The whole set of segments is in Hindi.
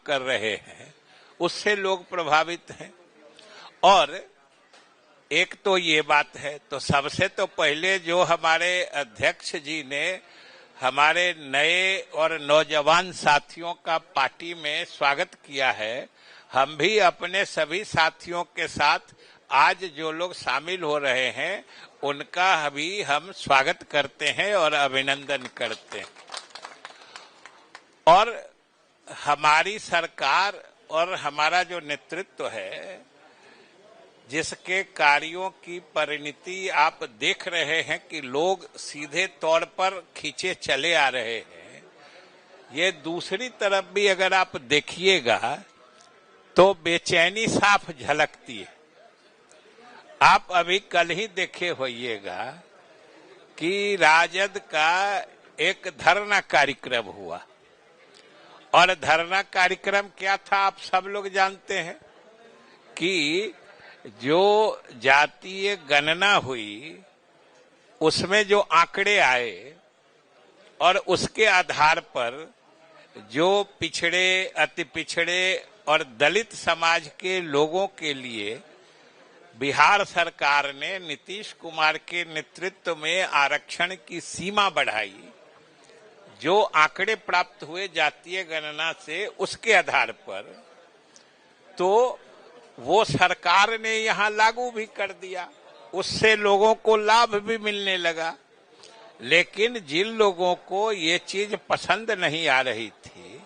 कर रहे हैं उससे लोग प्रभावित हैं। और एक तो ये बात है, तो सबसे तो पहले जो हमारे अध्यक्ष जी ने हमारे नए और नौजवान साथियों का पार्टी में स्वागत किया है, हम भी अपने सभी साथियों के साथ आज जो लोग शामिल हो रहे हैं उनका भी हम स्वागत करते हैं और अभिनंदन करते हैं। और हमारी सरकार और हमारा जो नेतृत्व है, जिसके कार्यों की परिणति आप देख रहे हैं कि लोग सीधे तौर पर खींचे चले आ रहे हैं, ये दूसरी तरफ भी अगर आप देखिएगा तो बेचैनी साफ झलकती है। आप अभी कल ही देखे होइएगा कि राजद का एक धरना कार्यक्रम हुआ, और धरना कार्यक्रम क्या था आप सब लोग जानते हैं कि जो जातीय गणना हुई उसमें जो आंकड़े आए और उसके आधार पर जो पिछड़े, अति पिछड़े और दलित समाज के लोगों के लिए बिहार सरकार ने नीतीश कुमार के नेतृत्व में आरक्षण की सीमा बढ़ाई, जो आंकड़े प्राप्त हुए जातीय गणना से उसके आधार पर, तो वो सरकार ने यहां लागू भी कर दिया, उससे लोगों को लाभ भी मिलने लगा। लेकिन जिन लोगों को ये चीज पसंद नहीं आ रही थी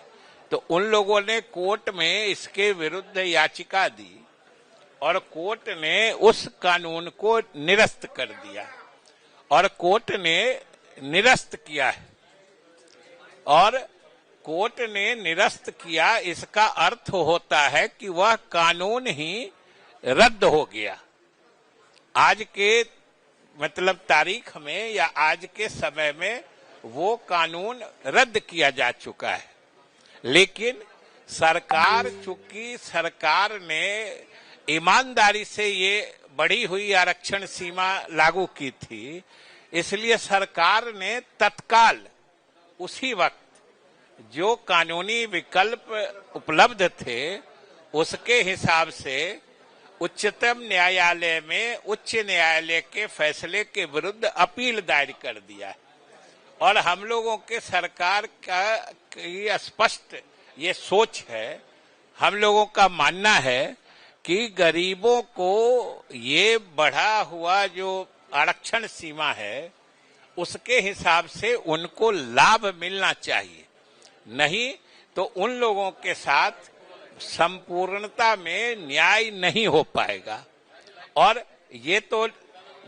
तो उन लोगों ने कोर्ट में इसके विरुद्ध याचिका दी और कोर्ट ने उस कानून को निरस्त कर दिया, और कोर्ट ने निरस्त किया है। और कोर्ट ने निरस्त किया, इसका अर्थ होता है कि वह कानून ही रद्द हो गया। आज के मतलब तारीख में या आज के समय में वो कानून रद्द किया जा चुका है। लेकिन सरकार, चूंकि सरकार ने ईमानदारी से ये बढ़ी हुई आरक्षण सीमा लागू की थी, इसलिए सरकार ने तत्काल उसी वक्त जो कानूनी विकल्प उपलब्ध थे उसके हिसाब से उच्चतम न्यायालय में उच्च न्यायालय के फैसले के विरुद्ध अपील दायर कर दिया है। और हम लोगों के सरकार का ये स्पष्ट ये सोच है, हम लोगों का मानना है कि गरीबों को ये बढ़ा हुआ जो आरक्षण सीमा है उसके हिसाब से उनको लाभ मिलना चाहिए, नहीं तो उन लोगों के साथ संपूर्णता में न्याय नहीं हो पाएगा। और ये तो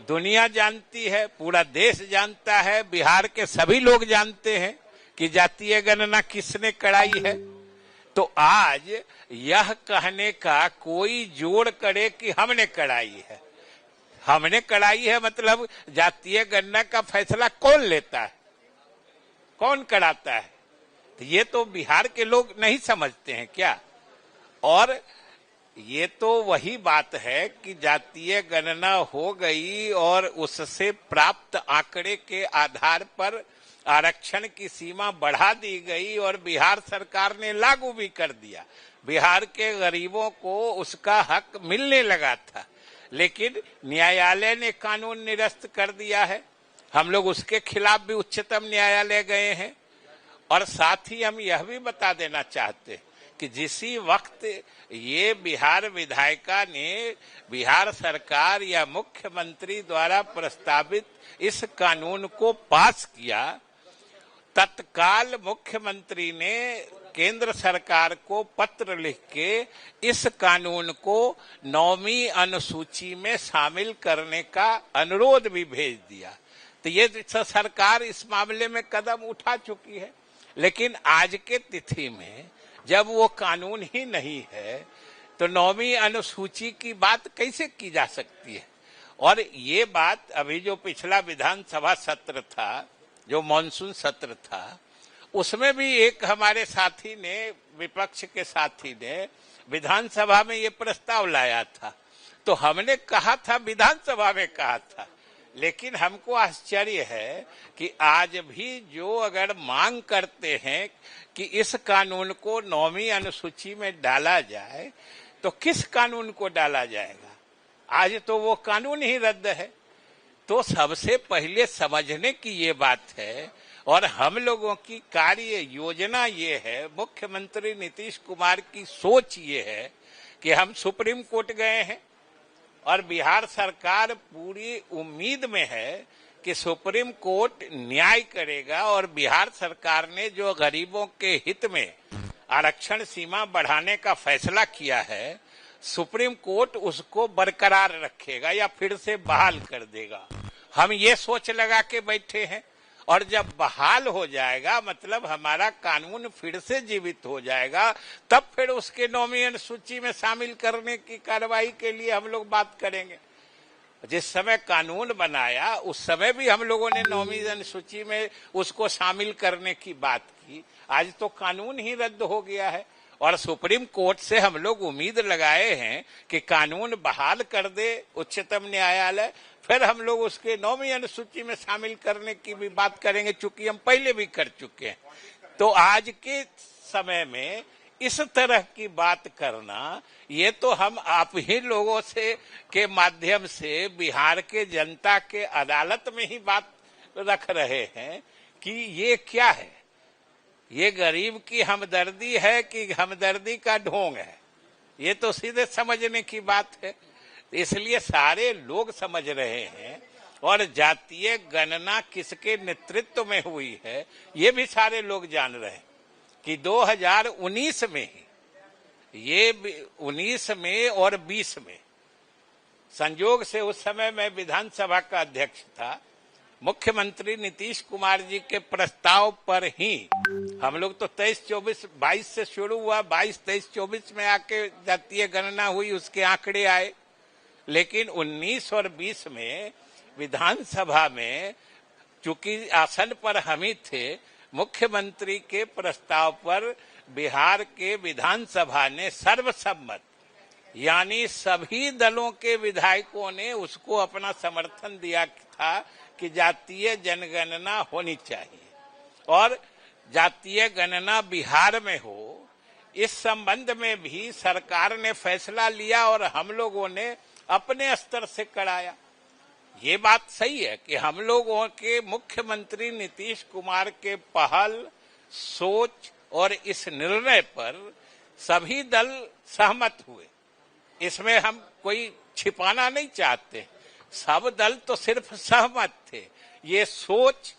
दुनिया जानती है, पूरा देश जानता है, बिहार के सभी लोग जानते हैं कि जातीय गणना किसने कराई है। तो आज यह कहने का कोई जोड़ करे कि हमने कराई है, हमने कराई है मतलब जातीय गणना का फैसला कौन लेता है, कौन कराता है, तो ये तो बिहार के लोग नहीं समझते हैं क्या। और ये तो वही बात है कि जातीय गणना हो गई और उससे प्राप्त आंकड़े के आधार पर आरक्षण की सीमा बढ़ा दी गई और बिहार सरकार ने लागू भी कर दिया। बिहार के गरीबों को उसका हक मिलने लगा था, लेकिन न्यायालय ने कानून निरस्त कर दिया है। हम लोग उसके खिलाफ भी उच्चतम न्यायालय गए हैं। और साथ ही हम यह भी बता देना चाहते हैं कि जिसी वक्त ये बिहार विधायिका ने बिहार सरकार या मुख्यमंत्री द्वारा प्रस्तावित इस कानून को पास किया, तत्काल मुख्यमंत्री ने केंद्र सरकार को पत्र लिख के इस कानून को 9वीं अनुसूची में शामिल करने का अनुरोध भी भेज दिया। तो ये सरकार इस मामले में कदम उठा चुकी है। लेकिन आज के तिथि में जब वो कानून ही नहीं है तो 9वीं अनुसूची की बात कैसे की जा सकती है। और ये बात अभी जो पिछला विधानसभा सत्र था, जो मॉनसून सत्र था, उसमें भी एक हमारे साथी ने, विपक्ष के साथी ने विधानसभा में ये प्रस्ताव लाया था। तो हमने कहा था, विधानसभा में कहा था, लेकिन हमको आश्चर्य है कि आज भी जो अगर मांग करते हैं कि इस कानून को 9वीं अनुसूची में डाला जाए, तो किस कानून को डाला जाएगा? आज तो वो कानून ही रद्द है। तो सबसे पहले समझने की ये बात है, और हम लोगों की कार्य योजना ये है, मुख्यमंत्री नीतीश कुमार की सोच ये है कि हम सुप्रीम कोर्ट गए हैं और बिहार सरकार पूरी उम्मीद में है कि सुप्रीम कोर्ट न्याय करेगा, और बिहार सरकार ने जो गरीबों के हित में आरक्षण सीमा बढ़ाने का फैसला किया है, सुप्रीम कोर्ट उसको बरकरार रखेगा या फिर से बहाल कर देगा। हम ये सोच लगा के बैठे हैं, और जब बहाल हो जाएगा मतलब हमारा कानून फिर से जीवित हो जाएगा, तब फिर उसके 9वीं अनुसूची में शामिल करने की कार्रवाई के लिए हम लोग बात करेंगे। जिस समय कानून बनाया उस समय भी हम लोगों ने 9वीं अनुसूची में उसको शामिल करने की बात की। आज तो कानून ही रद्द हो गया है, और सुप्रीम कोर्ट से हम लोग उम्मीद लगाए हैं कि कानून बहाल कर दे उच्चतम न्यायालय, फिर हम लोग उसके 9वीं अनुसूची में शामिल करने की भी बात करेंगे, चूंकि हम पहले भी कर चुके हैं। तो आज के समय में इस तरह की बात करना, ये तो हम आप ही लोगों से के माध्यम से बिहार के जनता के अदालत में ही बात रख रहे हैं कि ये क्या है, ये गरीब की हमदर्दी है कि हमदर्दी का ढोंग है। ये तो सीधे समझने की बात है। इसलिए सारे लोग समझ रहे हैं, और जातीय गणना किसके नेतृत्व में हुई है ये भी सारे लोग जान रहे हैं कि 2019 में ही, ये 19 में और 20 में संयोग से उस समय मैं विधानसभा का अध्यक्ष था, मुख्यमंत्री नीतीश कुमार जी के प्रस्ताव पर ही हम लोग तो 23-24-22 से शुरू हुआ, 22-23-24 में आके जातीय गणना हुई, उसके आंकड़े आए। लेकिन 19 और 20 में विधानसभा में चूंकि आसन पर हम ही थे, मुख्यमंत्री के प्रस्ताव पर बिहार के विधानसभा ने सर्वसम्मत, यानी सभी दलों के विधायकों ने उसको अपना समर्थन दिया था कि जातीय जनगणना होनी चाहिए और जातीय गणना बिहार में हो। इस संबंध में भी सरकार ने फैसला लिया और हम लोगों ने अपने स्तर से कराया। ये बात सही है कि हम लोगों के मुख्यमंत्री नीतीश कुमार के पहल, सोच और इस निर्णय पर सभी दल सहमत हुए। इसमें हम कोई छिपाना नहीं चाहते, सब दल तो सिर्फ सहमत थे। ये सोच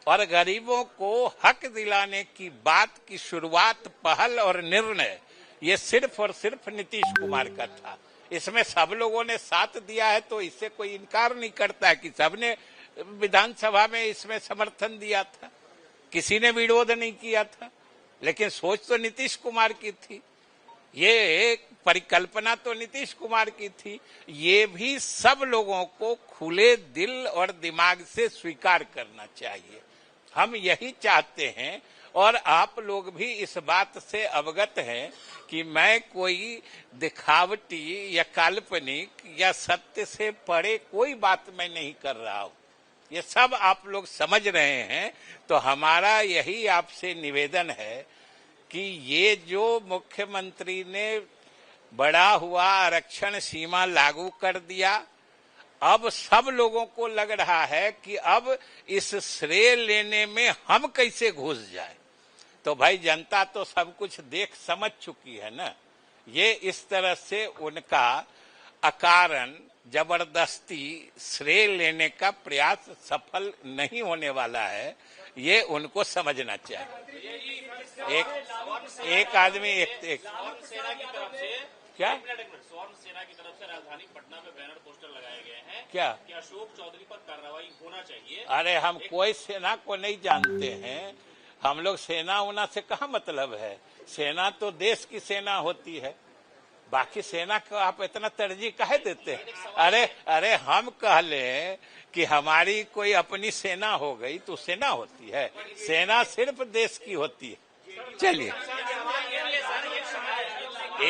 और गरीबों को हक दिलाने की बात की शुरुआत, पहल और निर्णय ये सिर्फ और सिर्फ नीतीश कुमार का था। इसमें सब लोगों ने साथ दिया है, तो इससे कोई इनकार नहीं करता कि सबने विधानसभा में इसमें समर्थन दिया था, किसी ने विरोध नहीं किया था। लेकिन सोच तो नीतीश कुमार की थी, ये एक परिकल्पना तो नीतीश कुमार की थी। ये भी सब लोगों को खुले दिल और दिमाग से स्वीकार करना चाहिए। हम यही चाहते हैं, और आप लोग भी इस बात से अवगत हैं कि मैं कोई दिखावटी या काल्पनिक या सत्य से परे कोई बात मैं नहीं कर रहा हूं। ये सब आप लोग समझ रहे हैं। तो हमारा यही आपसे निवेदन है कि ये जो मुख्यमंत्री ने बढ़ा हुआ आरक्षण सीमा लागू कर दिया, अब सब लोगों को लग रहा है कि अब इस श्रेय लेने में हम कैसे घुस जाए। तो भाई जनता तो सब कुछ देख समझ चुकी है ना। ये इस तरह से उनका अकारण जबरदस्ती श्रेय लेने का प्रयास सफल नहीं होने वाला है, ये उनको समझना चाहिए। एक आदमी एक सेना की तरफ से क्या स्वर्ण सेना की तरफ से राजधानी पटना में बैनर पोस्टर लगाए गए हैं क्या कि अशोक चौधरी पर कार्रवाई होना चाहिए। अरे हम कोई सेना को नहीं जानते हैं, हम लोग सेना उना से कहाँ मतलब है। सेना तो देश की सेना होती है, बाकी सेना को आप इतना तरजीह काहे देते हैं। अरे हम कह लें कि हमारी कोई अपनी सेना हो गई तो सेना होती है, सेना सिर्फ देश की होती है। चलिए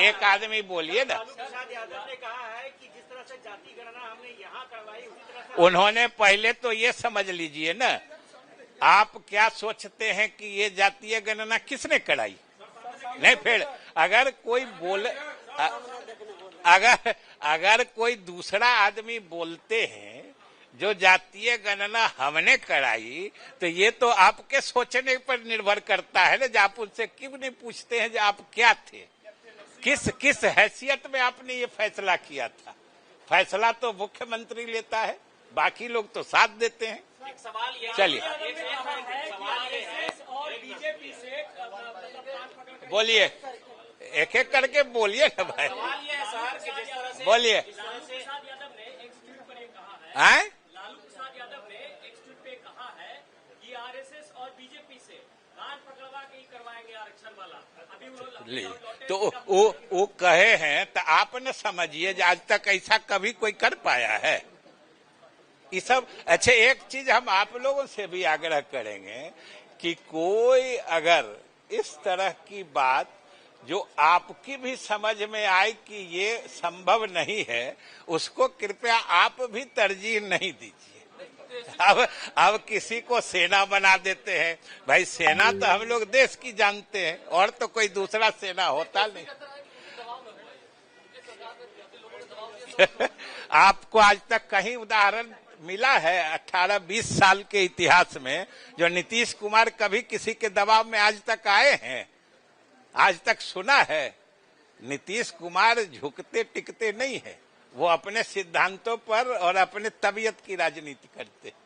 एक आदमी बोलिए ना। यादव ने कहा है कि जिस तरह तरह से जाति गणना हमने यहाँ करवाई उसी तरह से उन्होंने पहले तो ये समझ लीजिए ना, आप क्या सोचते हैं कि ये जातीय गणना किसने कराई? नहीं, फिर अगर कोई बोले, अगर कोई दूसरा आदमी बोलते हैं जो जातीय गणना हमने कराई, तो ये तो आपके सोचने पर निर्भर करता है ना। जो आप उनसे क्यों नहीं पूछते हैं जो आप क्या थे, किस हैसियत में आपने ये फैसला किया था? फैसला तो मुख्यमंत्री लेता है, बाकी लोग तो साथ देते हैं। एक सवाल ये चलिए सवाल ये है और बीजेपी से बोलिए, एक एक करके बोलिए ना भाई, सवाल ये है सर कि जिस तरह से बोलिए। प्रसाद यादव ने एक ट्वीट पर ये कहा है, हैं? लालू प्रसाद यादव ने एक ट्वीट पे कहा है कि आरएसएस और बीजेपी से कान पकड़वा के ही करवाएंगे आरक्षण वाला। अभी वो लौटे तो वो कहे हैं, तो आप न समझिए आज तक ऐसा कभी कोई कर पाया है ये सब। अच्छा, एक चीज हम आप लोगों से भी आग्रह करेंगे कि कोई अगर इस तरह की बात जो आपकी भी समझ में आए कि ये संभव नहीं है, उसको कृपया आप भी तरजीह नहीं दीजिए। अब किसी को सेना बना देते हैं, भाई सेना तो हम लोग देश की जानते हैं, और तो कोई दूसरा सेना होता नहीं। आपको आज तक कहीं उदाहरण मिला है 18-20 साल के इतिहास में जो नीतीश कुमार कभी किसी के दबाव में आज तक आए हैं? आज तक सुना है? नीतीश कुमार झुकते टिकते नहीं है, वो अपने सिद्धांतों पर और अपने तबीयत की राजनीति करते हैं।